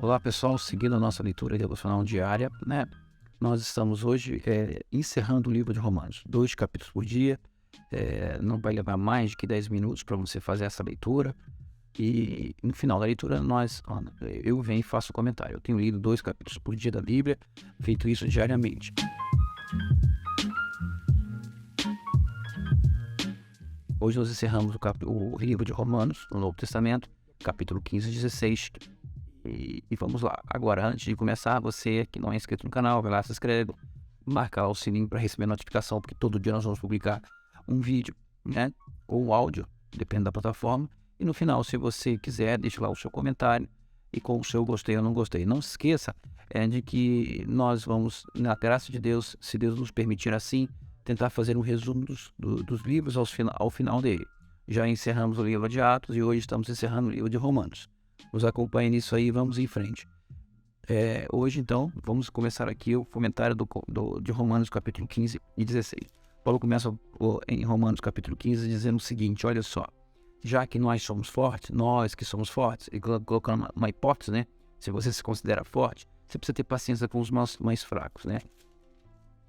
Olá pessoal, seguindo a nossa leitura devocional diária, né? Nós estamos hoje encerrando o livro de Romanos, 2 capítulos por dia. Não vai levar mais de que 10 minutos para você fazer essa leitura. E no final da leitura, eu venho e faço comentário. Eu tenho lido 2 capítulos por dia da Bíblia, feito isso diariamente. Hoje nós encerramos o livro de Romanos, no Novo Testamento, capítulo 15 e 16. E vamos lá. Agora, antes de começar, você que não é inscrito no canal, vai lá, se inscreve, marca lá o sininho para receber notificação, porque todo dia nós vamos publicar um vídeo, né? Ou um áudio, depende da plataforma. E no final, se você quiser, deixa lá o seu comentário e com o seu gostei ou não gostei. Não se esqueça de que nós vamos, na graça de Deus, se Deus nos permitir assim, tentar fazer um resumo dos livros ao final dele. Já encerramos o livro de Atos e hoje estamos encerrando o livro de Romanos. Nos acompanhe nisso aí, vamos em frente. Hoje, então, vamos começar aqui o comentário de Romanos capítulo 15 e 16. Paulo começa em Romanos capítulo 15 dizendo o seguinte: olha só, já que nós somos fortes, nós que somos fortes, e colocando uma hipótese, né? Se você se considera forte, você precisa ter paciência com os mais fracos, né?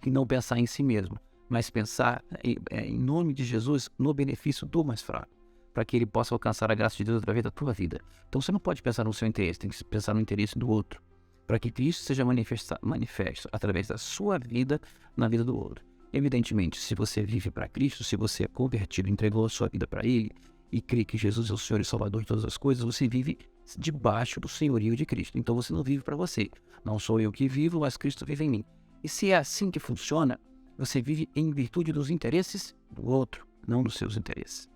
E não pensar em si mesmo, mas pensar em nome de Jesus no benefício do mais fraco, para que ele possa alcançar a graça de Deus através da tua vida. Então você não pode pensar no seu interesse, tem que pensar no interesse do outro, para que Cristo seja manifesto através da sua vida na vida do outro. Evidentemente, se você vive para Cristo, se você é convertido, entregou a sua vida para Ele e crê que Jesus é o Senhor e Salvador de todas as coisas, você vive debaixo do senhorio de Cristo. Então você não vive para você. Não sou eu que vivo, mas Cristo vive em mim. E se é assim que funciona, você vive em virtude dos interesses do outro, não dos seus interesses.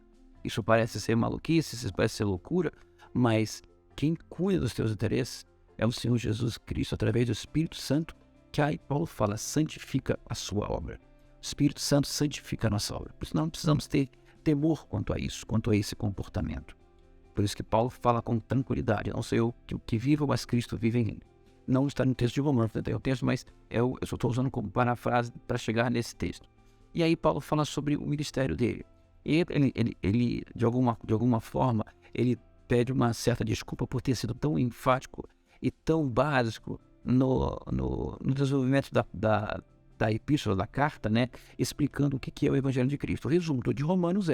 Isso parece ser maluquice, isso parece ser loucura, mas quem cuida dos teus interesses é o Senhor Jesus Cristo, através do Espírito Santo, que aí Paulo fala, santifica a sua obra. O Espírito Santo santifica a nossa obra. Por isso nós não precisamos ter temor quanto a isso, quanto a esse comportamento. Por isso que Paulo fala com tranquilidade, não sou eu que vivo, mas Cristo vive em mim. Não está no texto de Romanos, não tem o texto, mas eu só estou usando como parafrase para chegar nesse texto. E aí Paulo fala sobre o ministério dele. E ele de alguma forma, ele pede uma certa desculpa por ter sido tão enfático e tão básico no desenvolvimento da epístola, da carta, né? Explicando o que é o Evangelho de Cristo. O resumo de Romanos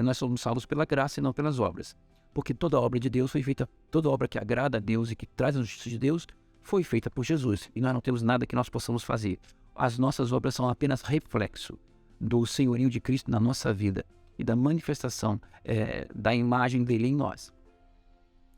nós somos salvos pela graça e não pelas obras. Porque toda obra de Deus foi feita, toda obra que agrada a Deus e que traz a justiça de Deus foi feita por Jesus. E nós não temos nada que nós possamos fazer. As nossas obras são apenas reflexo do senhorio de Cristo na nossa vida e da manifestação da imagem dele em nós.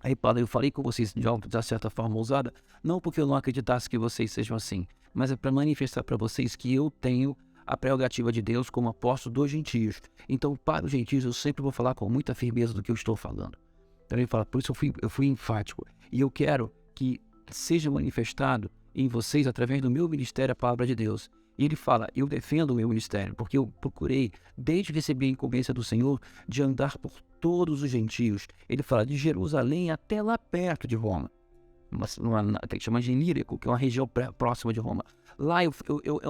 Aí, Paulo, eu falei com vocês de certa forma ousada, não porque eu não acreditasse que vocês sejam assim, mas é para manifestar para vocês que eu tenho a prerrogativa de Deus como apóstolo dos gentios. Então, para os gentios, eu sempre vou falar com muita firmeza do que eu estou falando. Então, ele fala, por isso eu fui enfático. E eu quero que seja manifestado em vocês, através do meu ministério, a palavra de Deus. E ele fala, eu defendo o meu ministério, porque eu procurei, desde que recebi a incumbência do Senhor, de andar por todos os gentios. Ele fala de Jerusalém até lá perto de Roma. Que chama de Ilírico, que é uma região próxima de Roma. Lá eu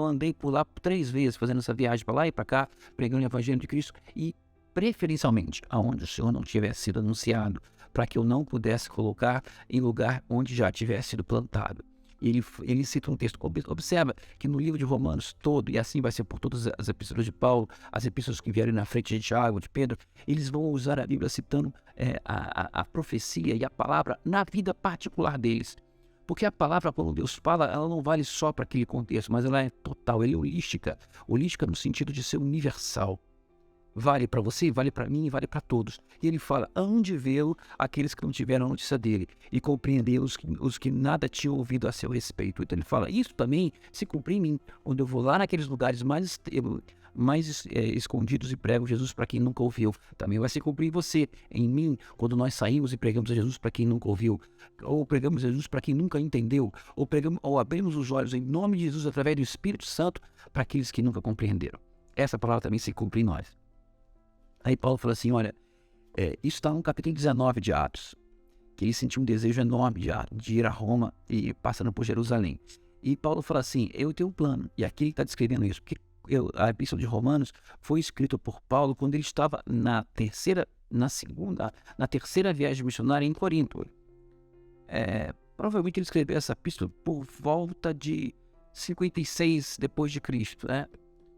andei por lá 3 vezes, fazendo essa viagem para lá e para cá, pregando o Evangelho de Cristo, e preferencialmente aonde o Senhor não tivesse sido anunciado, para que eu não pudesse colocar em lugar onde já tivesse sido plantado. Ele cita um texto, observa que no livro de Romanos todo, e assim vai ser por todas as epístolas de Paulo, as epístolas que vieram na frente de Tiago, de Pedro, eles vão usar a Bíblia citando a profecia e a palavra na vida particular deles. Porque a palavra, quando Deus fala, ela não vale só para aquele contexto, mas ela é total, ela é holística. Holística no sentido de ser universal. Vale para você, vale para mim e vale para todos. E ele fala, hão de vê-lo aqueles que não tiveram notícia dele, e compreender os que nada tinham ouvido a seu respeito. Então ele fala, isso também se cumpre em mim, quando eu vou lá naqueles lugares mais escondidos e prego Jesus para quem nunca ouviu. Também vai se cumprir em você, em mim, quando nós saímos e pregamos a Jesus para quem nunca ouviu, ou pregamos a Jesus para quem nunca entendeu, ou abrimos os olhos em nome de Jesus através do Espírito Santo para aqueles que nunca compreenderam. Essa palavra também se cumpre em nós. Aí Paulo fala assim, olha, isso está no capítulo 19 de Atos, que ele sentiu um desejo enorme de ir a Roma e passando por Jerusalém. E Paulo fala assim, eu tenho um plano, e aqui ele está descrevendo isso, porque a epístola de Romanos foi escrita por Paulo quando ele estava na terceira viagem missionária em Corinto. Provavelmente ele escreveu essa epístola por volta de 56 depois de Cristo, né?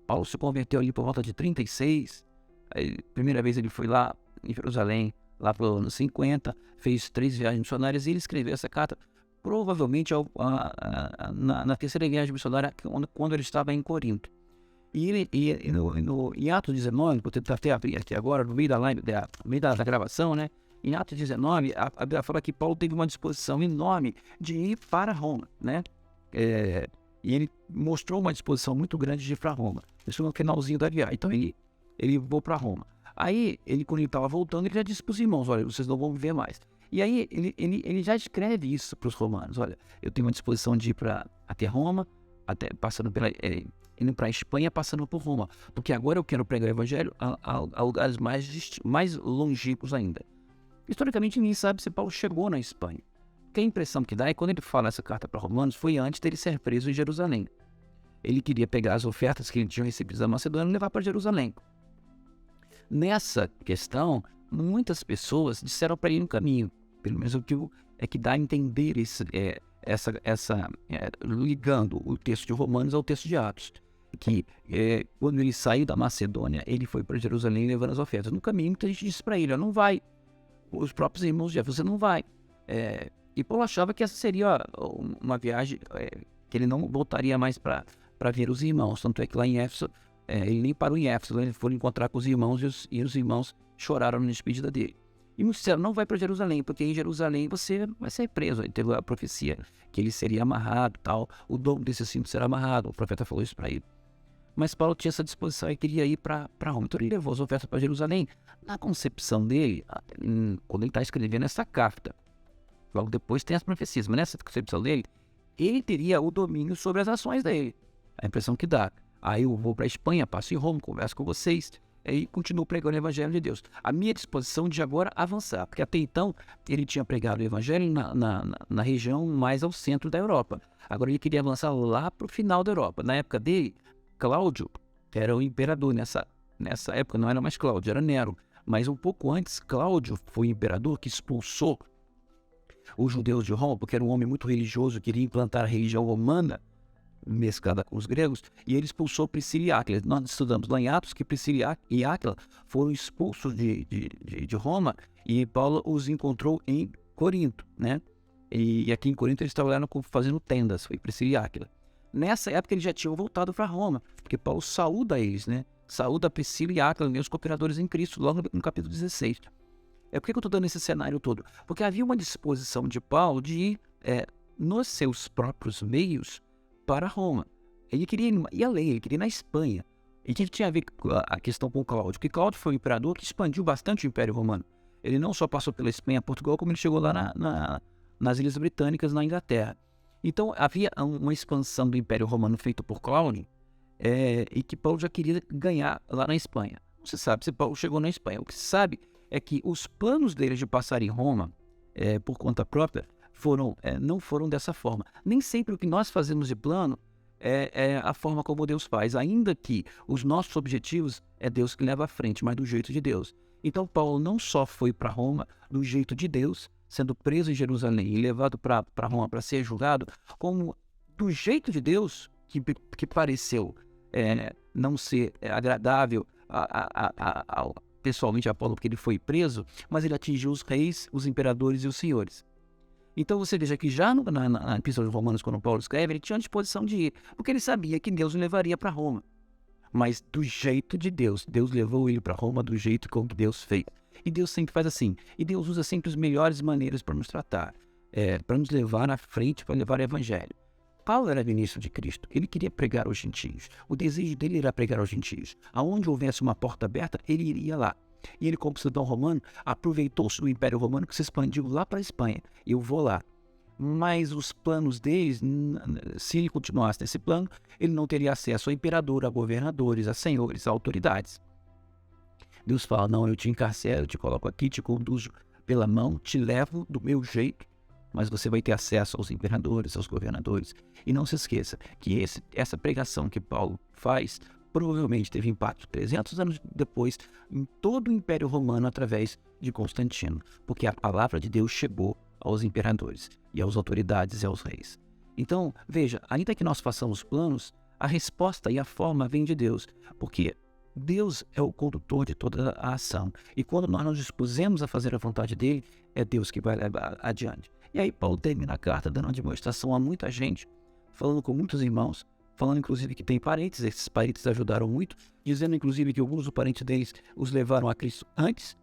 Paulo se converteu ali por volta de 36. Primeira vez ele foi lá em Jerusalém, lá pelo ano 50, fez 3 viagens missionárias e ele escreveu essa carta provavelmente na terceira viagem missionária, quando ele estava em Corinto. Em Atos 19, vou tentar até abrir aqui agora, no meio da gravação, né? Em Atos 19, a Bíblia fala que Paulo teve uma disposição enorme de ir para Roma, né? E ele mostrou uma disposição muito grande de ir para Roma. Isso no finalzinho da viagem. Então ele voou para Roma. Aí, quando ele estava voltando, ele já disse para os irmãos: olha, vocês não vão me ver mais. E aí, ele já escreve isso para os romanos: olha, eu tenho uma disposição de ir até Roma, passando indo para a Espanha, passando por Roma, porque agora eu quero pregar o evangelho a lugares mais longínquos ainda. Historicamente, ninguém sabe se Paulo chegou na Espanha. Porque a impressão que dá é que quando ele fala essa carta para Romanos, foi antes dele ser preso em Jerusalém. Ele queria pegar as ofertas que ele tinha recebido da Macedônia e levar para Jerusalém. Nessa questão, muitas pessoas disseram para ele no caminho, pelo menos o que dá a entender ligando o texto de Romanos ao texto de Atos, que quando ele saiu da Macedônia, ele foi para Jerusalém levando as ofertas. No caminho, muita gente disse para ele: não vai. Os próprios irmãos diziam: você não vai. E Paulo achava que essa seria uma viagem que ele não voltaria mais para ver os irmãos. Tanto é que lá em Éfeso, ele nem parou em Éfeso, ele foi encontrar com os irmãos e os irmãos choraram na despedida dele. E muitos disseram: não vai para Jerusalém, porque em Jerusalém você vai ser preso. Ele teve a profecia que ele seria amarrado, tal. O dobro desse cinto será amarrado. O profeta falou isso para ele. Mas Paulo tinha essa disposição e queria ir para Roma. Então ele levou as ofertas para Jerusalém. Na concepção dele, quando ele está escrevendo essa carta, logo depois tem as profecias, mas nessa concepção dele, ele teria o domínio sobre as ações dele. A impressão que dá: aí eu vou para a Espanha, passo em Roma, converso com vocês, e continuo pregando o Evangelho de Deus. A minha disposição de agora avançar, porque até então ele tinha pregado o Evangelho na região mais ao centro da Europa. Agora ele queria avançar lá para o final da Europa. Na época dele, Cláudio era o imperador. Nessa época não era mais Cláudio, era Nero. Mas um pouco antes, Cláudio foi o imperador que expulsou os judeus de Roma, porque era um homem muito religioso, queria implantar a religião romana mesclada com os gregos, e ele expulsou Priscila e Áquila. Nós estudamos lá em Atos que Priscila e Áquila foram expulsos de Roma, e Paulo os encontrou em Corinto, né? E aqui em Corinto eles trabalharam fazendo tendas, foi Priscila e Áquila. Nessa época eles já tinham voltado para Roma, porque Paulo saúda eles, né? Saúda Priscila e Áquila, meus cooperadores em Cristo, logo no capítulo 16. Por que eu estou dando esse cenário todo? Porque havia uma disposição de Paulo de ir nos seus próprios meios para Roma. Ele queria ir além, ele queria ir na Espanha. E que tinha a ver com a questão com Cláudio, porque Cláudio foi um imperador que expandiu bastante o Império Romano. Ele não só passou pela Espanha e Portugal, como ele chegou lá nas Ilhas Britânicas, na Inglaterra. Então havia uma expansão do Império Romano feito por Cláudio, e que Paulo já queria ganhar lá na Espanha. Não se sabe se Paulo chegou na Espanha. O que se sabe é que os planos dele de passar em Roma, por conta própria, não foram dessa forma. Nem sempre o que nós fazemos de plano é a forma como Deus faz, ainda que os nossos objetivos é Deus que leva à frente, mas do jeito de Deus. Então Paulo não só foi para Roma do jeito de Deus, sendo preso em Jerusalém e levado para Roma para ser julgado, como do jeito de Deus, que pareceu não ser agradável pessoalmente a Paulo, porque ele foi preso, mas ele atingiu os reis, os imperadores e os senhores. Então você veja que já na Epístola de Romanos, quando Paulo escreve, ele tinha a disposição de ir, porque ele sabia que Deus o levaria para Roma. Mas do jeito de Deus, Deus levou ele para Roma do jeito como Deus fez. E Deus sempre faz assim. E Deus usa sempre as melhores maneiras para nos tratar, para nos levar à frente, para levar o Evangelho. Paulo era ministro de Cristo, ele queria pregar aos gentios. O desejo dele era pregar aos gentios. Aonde houvesse uma porta aberta, ele iria lá. E ele, como cidadão romano, aproveitou-se do Império Romano que se expandiu lá para a Espanha. Eu vou lá. Mas os planos deles, se ele continuasse nesse plano, ele não teria acesso ao imperador, a governadores, a senhores, a autoridades. Deus fala: não, eu te encarcero, te coloco aqui, te conduzo pela mão, te levo do meu jeito, mas você vai ter acesso aos imperadores, aos governadores. E não se esqueça que essa pregação que Paulo faz provavelmente teve impacto 300 anos depois em todo o Império Romano através de Constantino, porque a palavra de Deus chegou aos imperadores, e às autoridades e aos reis. Então, veja, ainda que nós façamos planos, a resposta e a forma vem de Deus, porque Deus é o condutor de toda a ação. E quando nós nos dispusemos a fazer a vontade dele, é Deus que vai levar adiante. E aí Paulo termina a carta dando uma demonstração a muita gente, falando com muitos irmãos, falando inclusive que tem parentes, esses parentes ajudaram muito, dizendo inclusive que alguns dos parentes deles os levaram a Cristo antes,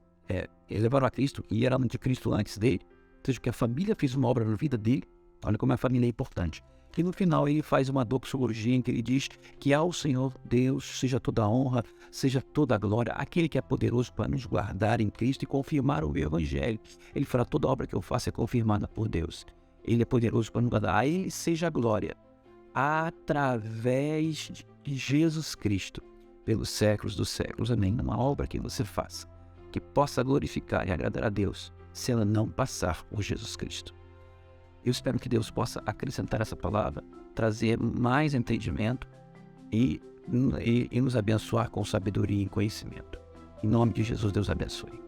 eles levaram a Cristo e eram de Cristo antes dele, ou seja, que a família fez uma obra na vida dele. Olha como a família é importante. E no final ele faz uma doxologia em que ele diz que ao Senhor Deus seja toda a honra, seja toda a glória, aquele que é poderoso para nos guardar em Cristo e confirmar o Evangelho. Ele fala, toda obra que eu faço é confirmada por Deus. Ele é poderoso para nos guardar. A ele seja a glória, através de Jesus Cristo, pelos séculos dos séculos. Amém. Uma obra que você faça, que possa glorificar e agradar a Deus, se ela não passar por Jesus Cristo. Eu espero que Deus possa acrescentar essa palavra, trazer mais entendimento e nos abençoar com sabedoria e conhecimento. Em nome de Jesus, Deus abençoe.